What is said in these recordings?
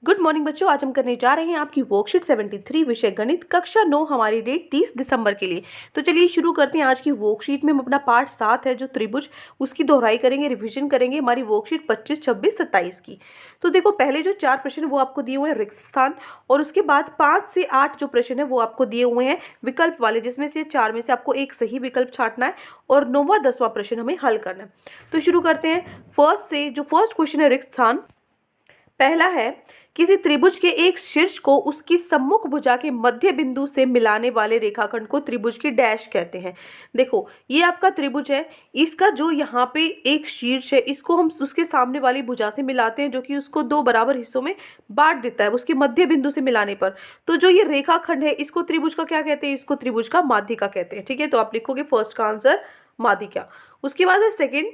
Good morning बच्चों, आज हम करने जा रहे हैं आपकी वर्कशीट 73 विषय गणित कक्षा 9। हमारी डेट 30 दिसंबर के लिए। तो चलिए शुरू करते हैं। आज की वर्कशीट में हम अपना पार्ट 7 है जो त्रिभुज, उसकी दोहराई करेंगे, रिवीजन करेंगे हमारी वर्कशीट 25, 26, 27 की। तो देखो, पहले जो 4 प्रश्न वो आपको दिए हुए हैं रिक्त स्थान, और उसके बाद 5 से 8 जो प्रश्न है वो आपको दिए हुए हैं विकल्प वाले, जिसमें से 4 में से आपको एक सही विकल्प छांटना है और 9वां 10वां प्रश्न हमें हल करना है। तो शुरू करते हैं फर्स्ट से। जो फर्स्ट क्वेश्चन है रिक्त स्थान, पहला है, किसी त्रिभुज के एक शीर्ष को उसकी सम्मुख भुजा के मध्य बिंदु से मिलाने वाले रेखाखंड को त्रिभुज की डैश कहते हैं। देखो, ये आपका त्रिभुज है, इसका जो यहाँ पे एक शीर्ष है इसको हम उसके सामने वाली भुजा से मिलाते हैं, जो कि उसको 2 बराबर हिस्सों में बांट देता है उसके मध्य बिंदु से मिलाने पर। तो जो ये रेखाखंड है इसको त्रिभुज का क्या कहते हैं? इसको त्रिभुज का माध्यिका कहते हैं। ठीक है, तो आप लिखोगे फर्स्ट का आंसर माध्यिका। उसके बाद है सेकेंड,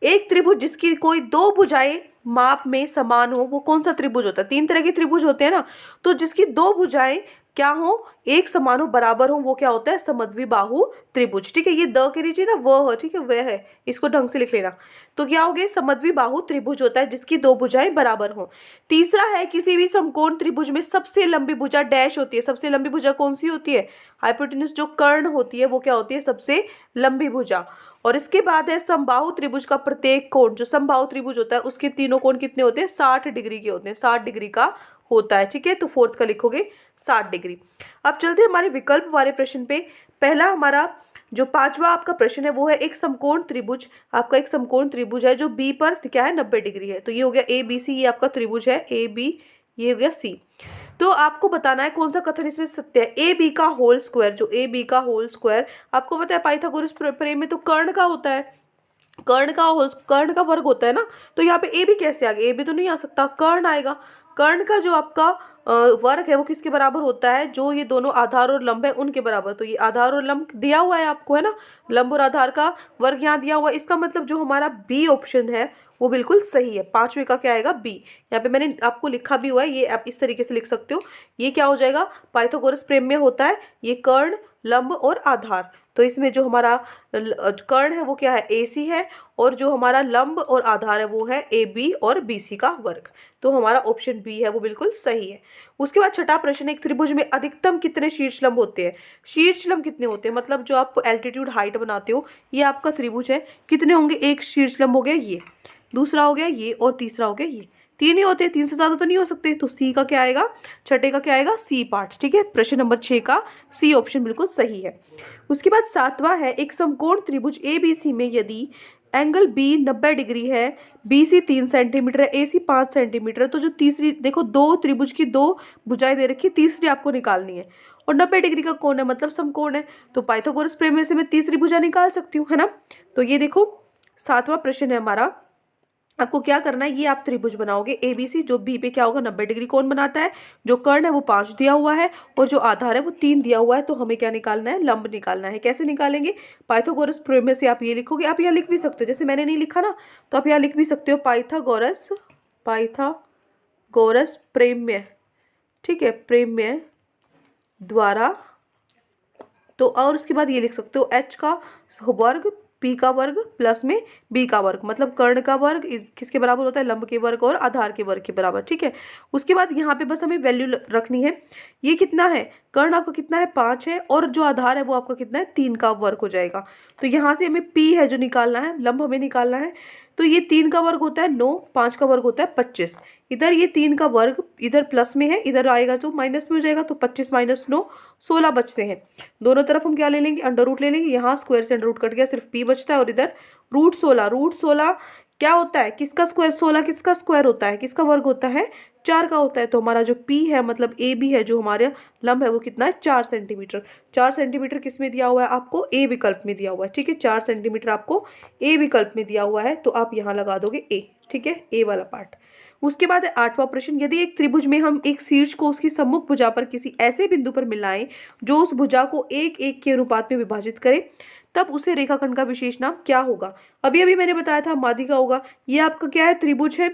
एक त्रिभुज जिसकी कोई 2 भुजाएं माप में समान हो, वो कौन सा त्रिभुज होता है? 3 तरह के त्रिभुज होते हैं ना, तो जिसकी 2 भुजाएं क्या हो, एक समान हो, बराबर हो, वो क्या होता है? समद्विबाहु त्रिभुज। ठीक है, ये द के नीचे ना वह है, ठीक है, वह है, इसको ढंग से लिख लेना। तो क्या हो गया? समद्विबाहु त्रिभुज होता है जिसकी 2 भुजाएं बराबर हो। तीसरा है, किसी भी समकोण त्रिभुज में सबसे लंबी भुजा डैश होती है। सबसे लंबी भुजा कौन सी होती है? हाइपोटेन्यूज जो कर्ण होती है वो क्या होती है? सबसे लंबी भुजा। और इसके बाद है समबाहु त्रिभुज का प्रत्येक कोण, जो समबाहु त्रिभुज होता है उसके तीनों कोण कितने होते हैं? 60 डिग्री के होते हैं, 60 डिग्री का होता है। ठीक है, तो फोर्थ का लिखोगे 60 डिग्री। अब चलते हैं हमारे विकल्प वाले प्रश्न पे। पहला हमारा जो 5वां आपका प्रश्न है वो है, एक समकोण त्रिभुज, आपका एक समकोण त्रिभुज है जो बी पर क्या है? 90 डिग्री है। तो ये हो गया ए बी सी, ये आपका त्रिभुज है ए बी, ये हो गया सी। तो आपको बताना है कौन सा कथन इसमें सत्य है। ए बी का होल स्क्वायर, जो ए बी का होल स्क्वायर आपको पता है पाइथागोरस प्रमेय में तो कर्ण का होता है, कर्ण का वर्ग होता है ना। तो यहाँ पे ए बी कैसे आ गया? ए बी तो नहीं आ सकता, कर्ण आएगा। कर्ण का जो आपका वर्ग है वो किसके बराबर होता है? जो ये दोनों आधार और लंब है उनके बराबर। तो ये आधार और लंब दिया हुआ है आपको, है ना, लंब और आधार का वर्ग यहाँ दिया हुआ है। इसका मतलब जो हमारा बी ऑप्शन है वो बिल्कुल सही है। 5वें का क्या आएगा? बी। यहाँ पे मैंने आपको लिखा भी हुआ है, ये आप इस तरीके से लिख सकते हो। ये क्या हो जाएगा? पाइथागोरस प्रमेय होता है ये कर्ण, लंब और आधार। तो इसमें जो हमारा कर्ण है वो क्या है? ए सी है, और जो हमारा लंब और आधार है वो है ए बी और बी सी का वर्ग। तो हमारा ऑप्शन बी है वो बिल्कुल सही है। उसके बाद छठा प्रश्न, एक त्रिभुज में अधिकतम कितने शीर्षलंब होते हैं? शीर्षलंब कितने होते हैं? मतलब जो आप एल्टीट्यूड हाइट बनाते हो, ये आपका त्रिभुज है, कितने होंगे? एक शीर्षलंब हो गया ये, दूसरा हो गया ये, और तीसरा हो गया ये। 3 ही होते हैं, 3 से ज्यादा तो नहीं हो सकते। तो सी का क्या आएगा? छठे का क्या आएगा? C part. ठीक है, प्रश्न नंबर 6 का सी ऑप्शन बिल्कुल सही है। उसके बाद 7वां है, एक समकोण त्रिभुज ए बी सी में यदि एंगल बी 90 डिग्री है, बी सी 3 सेंटीमीटर है, ए सी 5 सेंटीमीटर है, तो जो तीसरी देखो, 2 त्रिभुज की 2 भुजाएं दे रखी है, तीसरी आपको निकालनी है, और 90 डिग्री का कोण है मतलब समकोण है। तो पाइथागोरस प्रमेय से मैं तीसरी भुजा निकाल सकती हूँ, है ना। तो ये देखो 7वां प्रश्न है हमारा। आपको क्या करना है, ये आप त्रिभुज बनाओगे ए बी सी, जो बी पे क्या होगा? 90 डिग्री कोण बनाता है, जो कर्ण है वो 5 दिया हुआ है, और जो आधार है वो 3 दिया हुआ है। तो हमें क्या निकालना है? लंब निकालना है। कैसे निकालेंगे? पाइथागोरस प्रमेय से आप ये लिखोगे, आप यहाँ लिख भी सकते हो, जैसे मैंने नहीं लिखा ना, तो आप यहाँ लिख भी सकते हो पाइथागोरस प्रमेय। ठीक है, प्रमेय द्वारा। तो और उसके बाद ये लिख सकते हो एच का वर्ग पी का वर्ग प्लस में बी का वर्ग, मतलब कर्ण का वर्ग किसके बराबर होता है? लंब के वर्ग और आधार के वर्ग के बराबर। ठीक है, उसके बाद यहाँ पे बस हमें वैल्यू रखनी है। ये कितना है? कर्ण आपका कितना है? 5 है, और जो आधार है वो आपका कितना है? 3 का वर्ग हो जाएगा। तो यहाँ से हमें पी है जो निकालना है, लंब हमें निकालना है। तो ये 3 का वर्ग होता है 9, 5 का वर्ग होता है 25। इधर ये 3 का वर्ग इधर प्लस में है, इधर आएगा तो माइनस में हो जाएगा। तो 25 माइनस 9, 16 बचते हैं। दोनों तरफ हम क्या ले लेंगे? अंडर रूट ले लेंगे। यहाँ स्क्वायर से अंडर रूट कट गया, सिर्फ पी बचता है, और इधर रूट 16 क्या होता है? किसका स्क्वायर? 16 किसका स्क्वायर होता है? किसका वर्ग होता है? 4 का होता है। तो हमारा जो पी है मतलब ए बी है, जो हमारा लंब है वो कितना है? 4 सेंटीमीटर। 4 सेंटीमीटर किस में दिया हुआ है? आपको ए विकल्प में दिया हुआ है। ठीक है, 4 सेंटीमीटर आपको ए विकल्प में दिया हुआ है, तो आप यहाँ लगा दोगे ए। ठीक है, ए वाला पार्ट। उसके बाद है 8वां प्रश्न, यदि एक त्रिभुज में हम एक शीर्ष को उसकी सम्मुख भुजा पर किसी ऐसे बिंदु पर मिलाएं जो उस भुजा को 1:1 के अनुपात में विभाजित करे, तब उसे रेखाखंड का विशेष नाम क्या होगा। अभी अभी मैंने बताया था माध्यिका होगा। ये आपका क्या है, त्रिभुज है,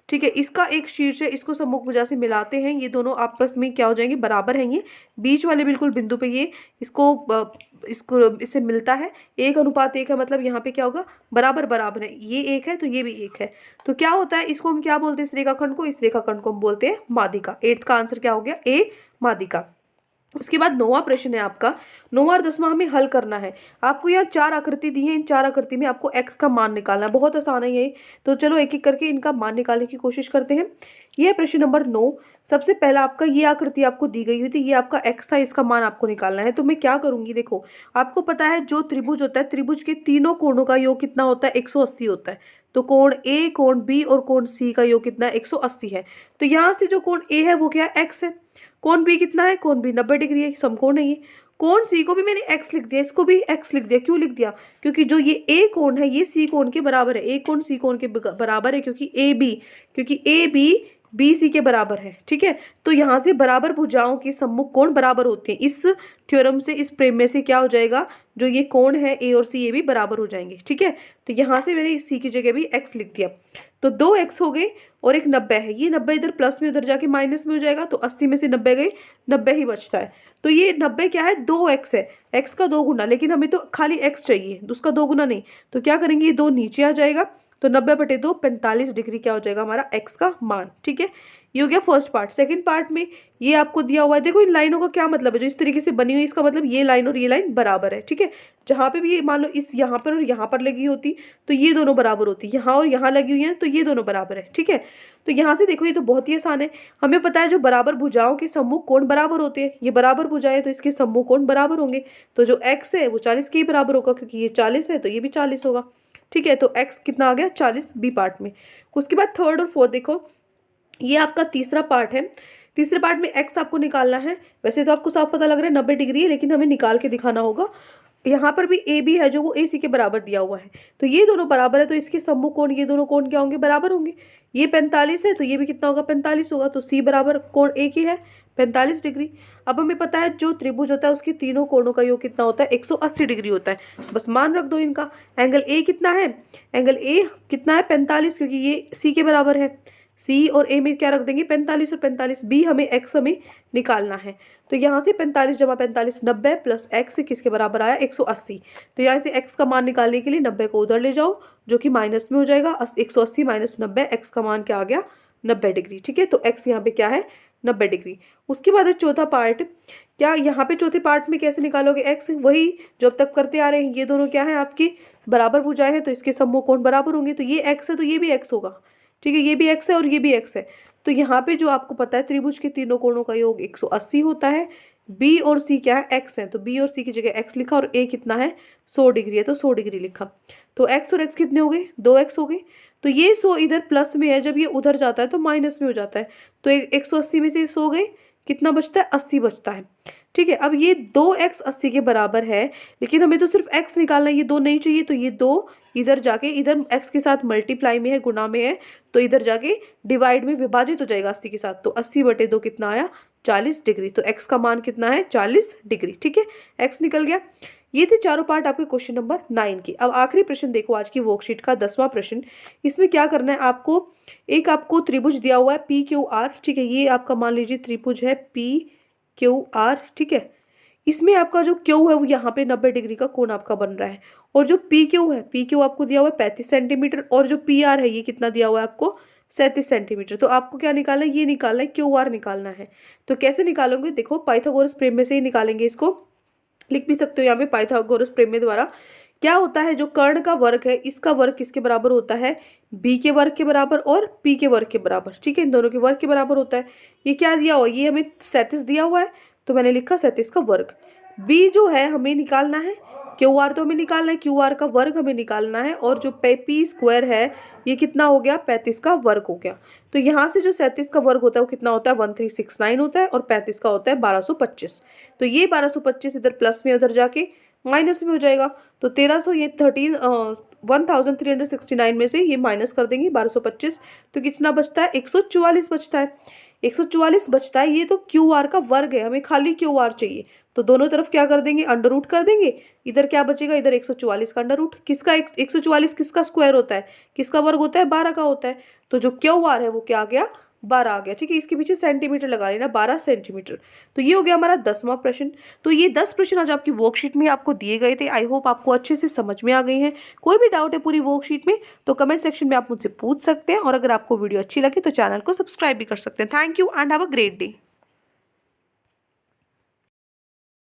ठीक है। इसका एक शीर्ष है, इसको सम्मुख भुजा से मिलाते हैं, ये दोनों आपस में क्या हो जाएंगे, बराबर हैं। ये बीच वाले बिल्कुल बिंदु पे ये इसको इससे मिलता है, 1:1 है, मतलब यहाँ पे क्या होगा, बराबर बराबर है। ये एक है तो ये भी एक है, तो क्या होता है, इसको हम क्या बोलते हैं, इस रेखाखंड को, इस रेखाखंड को हम बोलते हैं माध्यिका। 8th का आंसर क्या हो गया, ए, माध्यिका। उसके बाद 9वां प्रश्न है आपका। 9वां और 10वां हमें हल करना है। आपको यहाँ 4 आकृति दी है, इन 4 आकृति में आपको x का मान निकालना है। बहुत आसान है ये, तो चलो एक एक करके इनका मान निकालने की कोशिश करते हैं। ये है प्रश्न नंबर 9। सबसे पहला आपका ये आकृति आपको दी गई हुई थी, ये आपका x था, इसका मान आपको निकालना है। तो मैं क्या करूंगी, देखो आपको पता है जो त्रिभुज होता है, त्रिभुज के तीनों कोणों का योग कितना होता है, 180 होता है। तो कोण A, कोण B और कोण C का योग कितना है, 180 है। तो यहाँ से जो कोण A है वो क्या है, x है। कोण B कितना है, कोण B 90 डिग्री है, समकोण है ये। कोण C को भी मैंने x लिख दिया, इसको भी x लिख दिया। क्यों लिख दिया, क्योंकि जो ये A कोण है ये C कोण के बराबर है। A कोण C कोण के बराबर है, क्योंकि A B बी सी के बराबर है, ठीक है। तो यहाँ से बराबर भुजाओं के सम्मुख कोण बराबर होते हैं। इस थ्योरम से, इस प्रेम में से क्या हो जाएगा, जो ये कोण है ए और सी, ये भी बराबर हो जाएंगे, ठीक है। तो यहाँ से मैंने सी की जगह भी एक्स लिख दिया। तो 2 एक्स हो गए और एक 90 है। ये 90 इधर प्लस में, उधर जाके माइनस में हो जाएगा, तो 80 में से 90 गए, 90 ही बचता है। तो ये 90 क्या है, 2 एक्स है, एक्स का 2 गुना, लेकिन हमें तो खाली एक्स चाहिए, उसका 2 गुना नहीं। तो क्या करेंगे, ये 2 नीचे आ जाएगा, तो 90/2 45 डिग्री क्या हो जाएगा हमारा एक्स का मान, ठीक है। ये हो गया फर्स्ट पार्ट। सेकंड पार्ट में ये आपको दिया हुआ है, देखो इन लाइनों का क्या मतलब है, जो इस तरीके से बनी हुई, इसका मतलब ये लाइन और ये लाइन बराबर है, ठीक है। जहाँ पे भी ये मान लो इस यहाँ पर और यहाँ पर लगी होती तो ये दोनों बराबर होती, यहाँ और यहाँ लगी हुई है तो ये दोनों बराबर है, ठीक है। तो यहाँ से देखो ये तो बहुत ही आसान है। हमें पता है जो बराबर भुजाओं के सम्मुख कोण बराबर होते हैं, ये बराबर भुजाएं तो इसके सम्मुख कोण बराबर होंगे। तो जो एक्स है वो 40 के ही बराबर होगा, क्योंकि ये 40 है तो ये भी 40 होगा, ठीक है। तो x कितना आ गया, 40 बी पार्ट में। उसके बाद थर्ड और फोर्थ देखो, ये आपका तीसरा पार्ट है। तीसरे पार्ट में x आपको निकालना है। वैसे तो आपको साफ पता लग रहा है 90 डिग्री है, लेकिन हमें निकाल के दिखाना होगा। यहाँ पर भी ए बी है जो वो ए सी के बराबर दिया हुआ है, तो ये दोनों बराबर है, तो इसके सम्मुख कोण, ये दोनों कोण क्या होंगे, बराबर होंगे। ये 45 है तो ये भी कितना होगा, 45 होगा। तो सी बराबर कोण ए की है 45 डिग्री। अब हमें पता है जो त्रिभुज होता है उसके तीनों कोणों का योग कितना होता है, 180 डिग्री होता है। बस मान रख दो इनका। एंगल ए कितना है, एंगल ए कितना है 45, क्योंकि ये सी के बराबर है। सी और ए में क्या रख देंगे, 45 और 45, बी हमें एक्स हमें निकालना है। तो यहाँ से 45 जमा 45 90 प्लस एक्स किसके बराबर आया, 180। तो यहाँ से एक्स का मान निकालने के लिए 90 को उधर ले जाओ, जो कि माइनस में हो जाएगा। 180 माइनस 90, एक्स का मान क्या आ गया, 90 डिग्री, ठीक है। तो एक्स यहाँ पे क्या है, 90 डिग्री। उसके बाद चौथा पार्ट, क्या यहाँ पे चौथे पार्ट में कैसे निकालोगे एक्स, वही जो अब तक करते आ रहे हैं। ये दोनों क्या है आपकी बराबर भुजाएं हैं, तो इसके सम्मुख कोण बराबर होंगे। तो ये एक्स है तो ये भी एक्स होगा, ठीक है। ये भी एक्स है और ये भी एक्स है। तो यहाँ पे जो आपको पता है त्रिभुज के तीनों कोणों का योग 180 होता है। बी और सी क्या है, एक्स है, तो बी और सी की जगह एक्स लिखा, और ए कितना है 100 डिग्री है तो 100 डिग्री लिखा। तो एक्स और एक्स कितने हो गए, 2x हो गए। तो ये 100 इधर प्लस में है, जब ये उधर जाता है तो माइनस में हो जाता है। तो 180 में से 100 गए, कितना बचता है, 80 बचता है, ठीक है। अब ये 2x 80 के बराबर है, लेकिन हमें तो सिर्फ x निकालना है, ये 2 नहीं चाहिए। तो ये 2 इधर जाके, इधर x के साथ मल्टीप्लाई में है, गुणा में है, तो इधर जाके डिवाइड में विभाजित हो जाएगा 80 के साथ। तो 80/2 कितना आया, 40 डिग्री। तो x का मान कितना है, 40 डिग्री, ठीक है। x निकल गया। ये थे चारों पार्ट आपके क्वेश्चन नंबर 9 के। अब आखिरी प्रश्न देखो आज की वर्कशीट का 10वां प्रश्न। इसमें क्या करना है आपको, एक आपको त्रिभुज दिया हुआ है PQR, ठीक है। ये आपका मान लीजिए त्रिभुज है PQR, ठीक है। इसमें आपका जो Q है वो यहाँ पे 90 डिग्री का कोण आपका बन रहा है, और जो PQ है, PQ आपको दिया हुआ है 35 सेंटीमीटर, और जो PR है ये कितना दिया हुआ है आपको, 37 सेंटीमीटर। तो आपको क्या निकालना है, ये निकालना है, QR निकालना है। तो कैसे निकालोगे, देखो पाइथागोरस प्रमेय से ही निकालेंगे। इसको लिख भी सकते हो यहाँ पे, पाइथागोरस प्रमेय द्वारा क्या होता है, जो कर्ण का वर्ग है इसका वर्ग किसके बराबर होता है, बी के वर्ग के बराबर और पी के वर्ग के बराबर, ठीक है। इन दोनों के वर्ग के बराबर होता है। ये क्या दिया हुआ है, ये हमें 37 दिया हुआ है, तो मैंने लिखा 37 का वर्ग। बी जो है हमें निकालना है, क्यू आर तो हमें निकालना है, क्यू आर का वर्ग हमें निकालना है, और जो पी स्क्वायर है ये कितना हो गया, 35 का वर्ग हो गया। तो यहाँ से जो 37 का वर्ग होता है वो कितना होता है, 1369 होता है, और 35 का होता है 1225। तो ये 1225 इधर प्लस में, उधर जाके माइनस में हो जाएगा। तो 1300, ये 1369 में से ये माइनस कर देंगे 1225, तो कितना बचता है, 144 बचता है। 144 बचता है, ये तो क्यू आर का वर्ग है, हमें खाली क्यू आर चाहिए। तो दोनों तरफ क्या कर देंगे, अंडर रूट कर देंगे। इधर क्या बचेगा, इधर 144 का अंडर रूट। किसका 144 किसका स्क्वायर होता है, किसका वर्ग होता है, 12 का होता है। तो जो क्यू आर है वो क्या आ गया, 12 आ गया। ठीक है, इसके पीछे सेंटीमीटर लगा लेना, 12 सेंटीमीटर। तो ये हो गया हमारा 10वां प्रश्न। तो ये 10 प्रश्न आज आपकी वर्कशीट में आपको दिए गए थे। आई होप आपको अच्छे से समझ में आ गई हैं। कोई भी डाउट है पूरी वर्कशीट में तो कमेंट सेक्शन में आप मुझसे पूछ सकते हैं, और अगर आपको वीडियो अच्छी लगे तो चैनल को सब्सक्राइब भी कर सकते हैं। Thank you and have a great day.